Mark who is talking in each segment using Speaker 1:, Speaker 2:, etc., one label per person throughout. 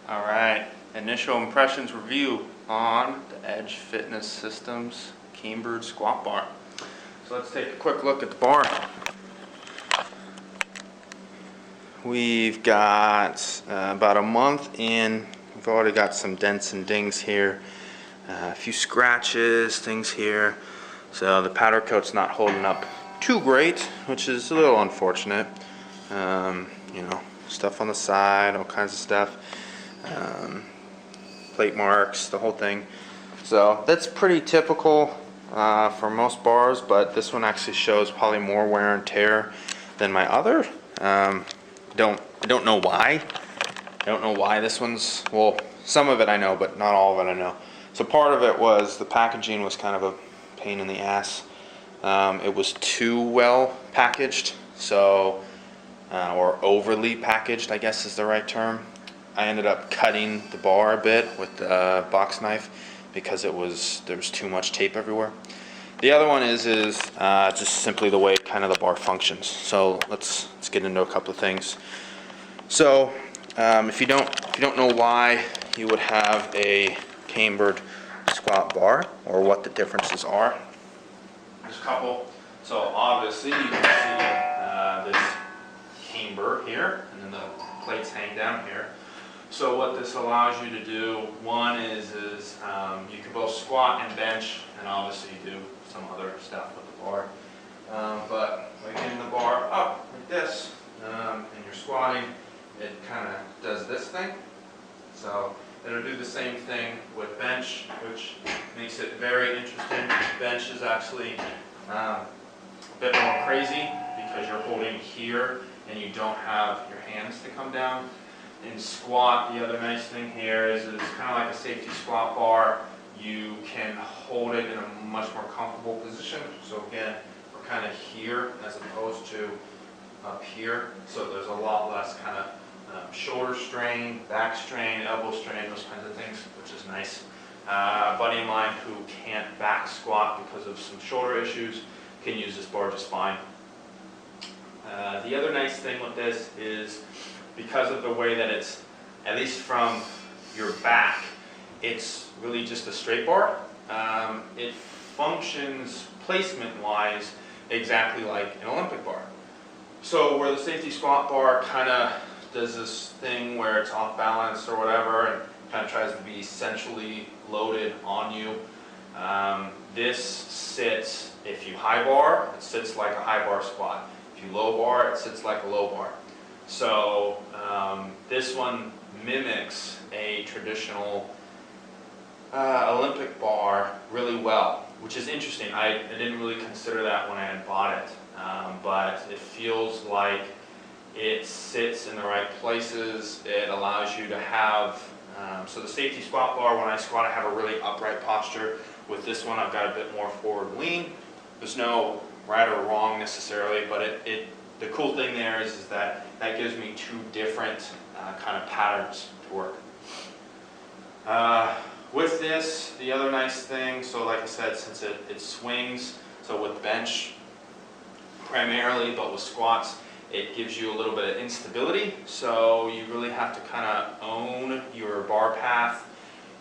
Speaker 1: All right, initial impressions review on the Edge Fitness Systems Cambered squat bar. So let's take a quick look at the bar. We've got about a month in. We've already got some dents and dings here, a few scratches, things here. So the powder coat's not holding up too great, which is a little unfortunate. You know, stuff on the side, all kinds of stuff. Plate marks, the whole thing. So that's pretty typical for most bars, but this one actually shows probably more wear and tear than my other. I don't know why. I don't know why this one's, well, some of it I know, but not all of it I know. So part of it was the packaging was kind of a pain in the ass. It was too well packaged, so or overly packaged, I guess is the right term. I ended up cutting the bar a bit with the box knife because there was too much tape everywhere. The other one is just simply the way kind of the bar functions. So let's get into a couple of things. So if you don't know why you would have a cambered squat bar or what the differences are, there's a couple. So obviously you can see this camber here, and then the plates hang down here. So what this allows you to do, one is you can both squat and bench, and obviously do some other stuff with the bar. But by getting the bar up like this, and you're squatting, it kind of does this thing. So it'll do the same thing with bench, which makes it very interesting. Bench is actually a bit more crazy because you're holding here and you don't have your hands to come down. In squat, the other nice thing here is it's kind of like a safety squat bar. You can hold it in a much more comfortable position. So again, we're kind of here as opposed to up here. So there's a lot less kind of shoulder strain, back strain, elbow strain, those kinds of things, which is nice. A buddy of mine who can't back squat because of some shoulder issues can use this bar just fine. The other nice thing with this is because of the way that it's, at least from your back, it's really just a straight bar. It functions placement-wise exactly like an Olympic bar. So where the safety squat bar kind of does this thing where it's off balance or whatever and kind of tries to be centrally loaded on you, this sits, if you high bar, it sits like a high bar squat. If you low bar, it sits like a low bar. So this one mimics a traditional Olympic bar really well, which is interesting. I didn't really consider that when I had bought it, but it feels like it sits in the right places. It allows you to have, so the safety squat bar, when I squat, I have a really upright posture. With this one, I've got a bit more forward lean. There's no right or wrong necessarily, but the cool thing there is that gives me two different kind of patterns to work. With this, the other nice thing, so like I said, since it swings, so with bench primarily, but with squats, it gives you a little bit of instability. So you really have to kind of own your bar path.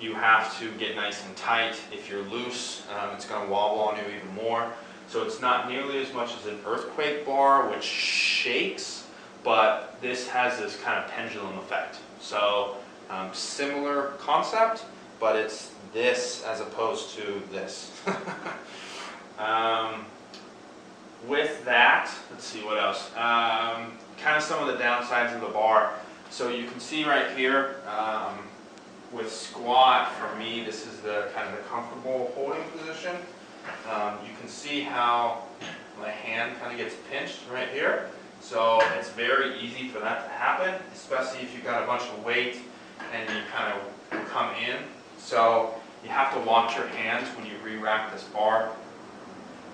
Speaker 1: You have to get nice and tight. If you're loose, it's going to wobble on you even more. So it's not nearly as much as an earthquake bar, which shakes, but this has this kind of pendulum effect. So similar concept, but it's this as opposed to this. With that, let's see what else. Kind of some of the downsides of the bar. So you can see right here, with squat, for me, this is the kind of the comfortable holding position. You can see how my hand kind of gets pinched right here. So it's very easy for that to happen, especially if you've got a bunch of weight and you kind of come in. So you have to watch your hands when you re-rack this bar.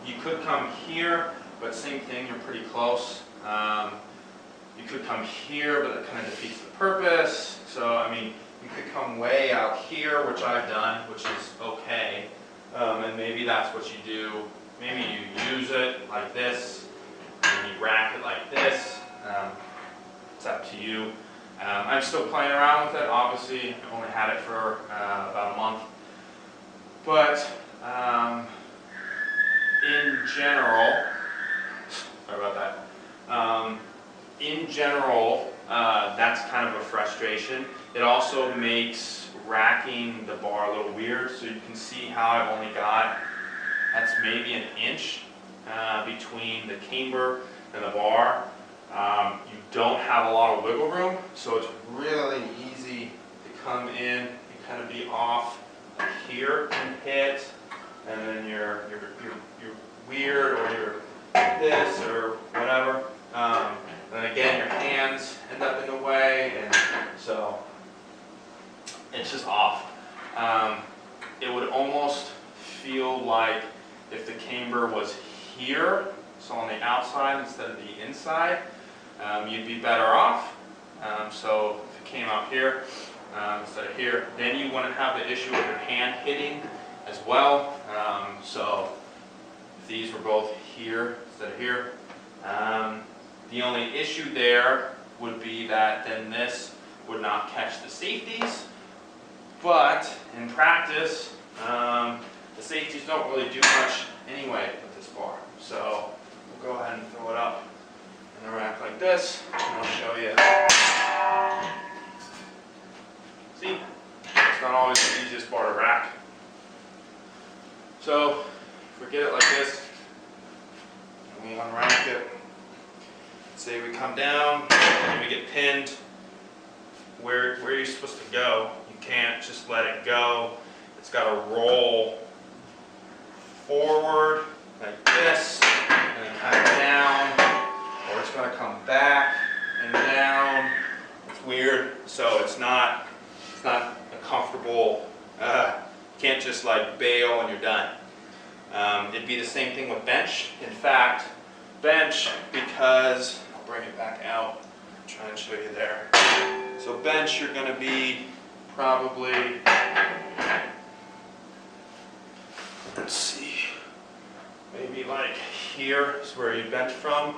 Speaker 1: You could come here, but same thing, you're pretty close. You could come here, but it kind of defeats the purpose. So, I mean, you could come way out here, which I've done, which is okay. And maybe that's what you do. Maybe you use it like this, and you rack it like this. It's up to you. I'm still playing around with it. Obviously, I only had it for about a month. But in general, sorry about that. In general, that's kind of a frustration. It also makes racking the bar a little weird. So you can see how I've only got, that's maybe an inch between the camber and the bar. You don't have a lot of wiggle room, so it's really easy to come in and kind of be off here and hit, and then you're weird, or you're this or whatever. And again, your hands end up in the way, and so it's just off. It would almost feel like if the camber was here, so on the outside instead of the inside, you'd be better off. So if it came out here instead of here, then you wouldn't have the issue of your hand hitting as well. So if these were both here instead of here, the only issue there would be that then this would not catch the safeties. But in practice, the safeties don't really do much anyway with this bar. So we'll go ahead and throw it up in a rack like this, and I'll show you. See, it's not always the easiest bar to rack. So if we get it like this, and we unrack it, say we come down and we get pinned, where you're supposed to go, you can't just let it go. It's got to roll forward like this, and then kind of down, or it's going to come back and down. It's weird, so it's not a comfortable, can't just like bail and you're done. It'd be the same thing with bench. In fact, bench, because, I'll bring it back out, try and show you there. So bench, you're going to be probably, let's see, maybe like here is where you bench from.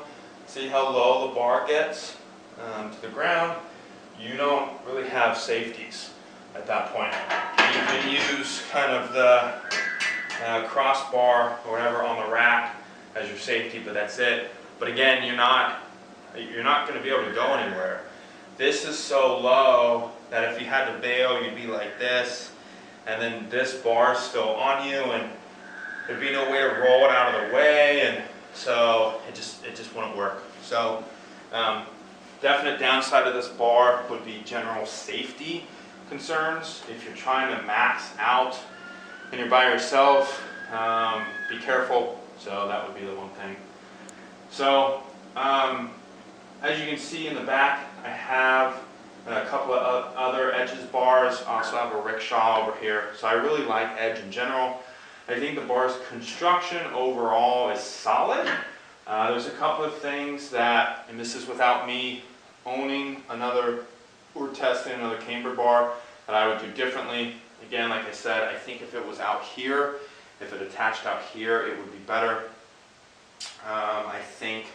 Speaker 1: See how low the bar gets to the ground? You don't really have safeties at that point. You can use kind of the crossbar or whatever on the rack as your safety, but that's it. But again, you're not going to be able to go anywhere. This is so low that if you had to bail, you'd be like this, and then this bar is still on you, and there'd be no way to roll it out of the way, and so it just wouldn't work. So definite downside of this bar would be general safety concerns. If you're trying to max out and you're by yourself, be careful. So that would be the one thing. So as you can see in the back, I have a couple of other Edge's bars. I also have a rickshaw over here. So I really like Edge in general. I think the bar's construction overall is solid. There's a couple of things that, and this is without me owning another or testing another Cambered bar, that I would do differently. Again, like I said, I think if it was out here, if it attached out here, it would be better. I think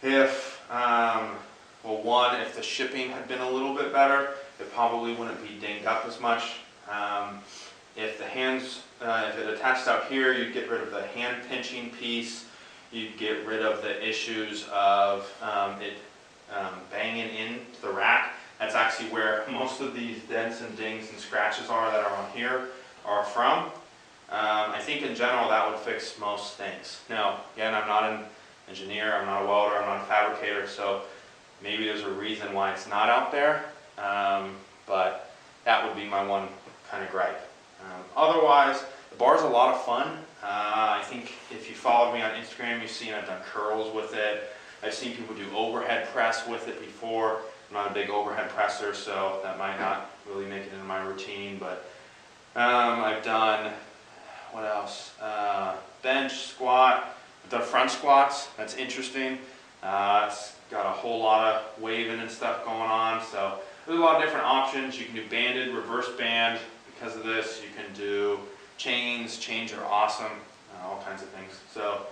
Speaker 1: if, well, one, if the shipping had been a little bit better, it probably wouldn't be dinged up as much. If the hands, if it attached out here, you'd get rid of the hand pinching piece. You'd get rid of the issues of it banging into the rack. That's actually where most of these dents and dings and scratches are that are on here are from. I think in general that would fix most things. Now, again, I'm not an engineer, I'm not a welder, I'm not a fabricator, so maybe there's a reason why it's not out there, but that would be my one kind of gripe. Otherwise, the bar's a lot of fun. I think if you followed me on Instagram, you've seen I've done curls with it. I've seen people do overhead press with it before. I'm not a big overhead presser, so that might not really make it into my routine, but I've done, what else? Bench, squat. I've done front squats. That's interesting. It's got a whole lot of waving and stuff going on, so there's a lot of different options. You can do banded, reverse band. Because of this, you can do chains. Chains are awesome. All kinds of things. So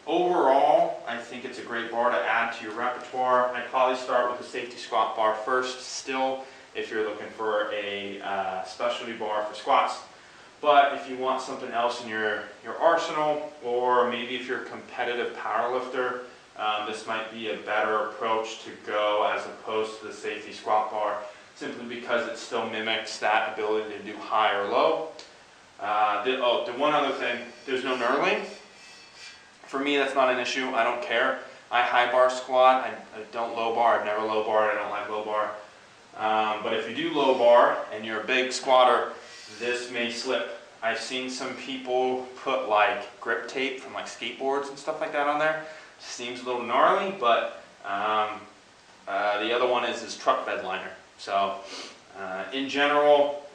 Speaker 1: Overall, I think it's a great bar to add to your repertoire. I'd probably start with the safety squat bar first, still, if you're looking for a specialty bar for squats. But if you want something else in your arsenal, or maybe if you're a competitive powerlifter, this might be a better approach to go as opposed to the safety squat bar, simply because it still mimics that ability to do high or low. The one other thing, there's no knurling. For me, that's not an issue. I don't care. I high bar squat. I don't low bar. I've never low barred. I don't like low bar. But if you do low bar and you're a big squatter, this may slip. I've seen some people put like grip tape from like skateboards and stuff like that on there. Seems a little gnarly, but the other one is this truck bed liner. So in general,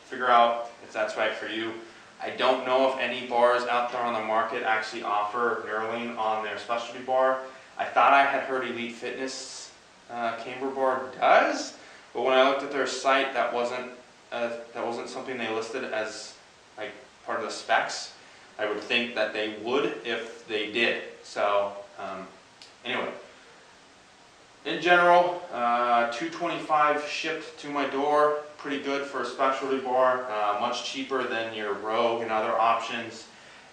Speaker 1: figure out if that's right for you. I don't know if any bars out there on the market actually offer knurling on their specialty bar. I thought I had heard Elite Fitness Cambered bar does, but when I looked at their site, that wasn't something they listed as like part of the specs. I would think that they would if they did. So anyway, in general, $225 shipped to my door. Pretty good for a specialty bar, much cheaper than your Rogue and other options.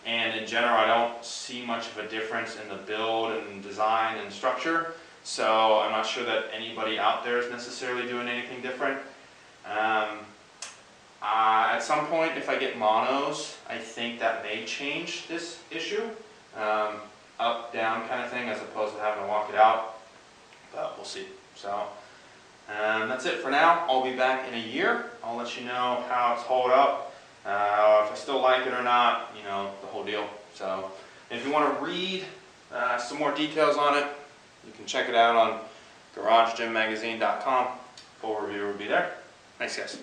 Speaker 1: And in general, I don't see much of a difference in the build and design and structure. So I'm not sure that anybody out there is necessarily doing anything different. At some point, if I get monos, I think that may change this issue. Up, down kind of thing, as opposed to having to walk it out. But we'll see. So that's it for now. I'll be back in a year. I'll let you know how it's held up. If I still like it or not, you know, the whole deal. So if you want to read some more details on it, you can check it out on GarageGymMagazine.com. Full review will be there. Thanks, guys.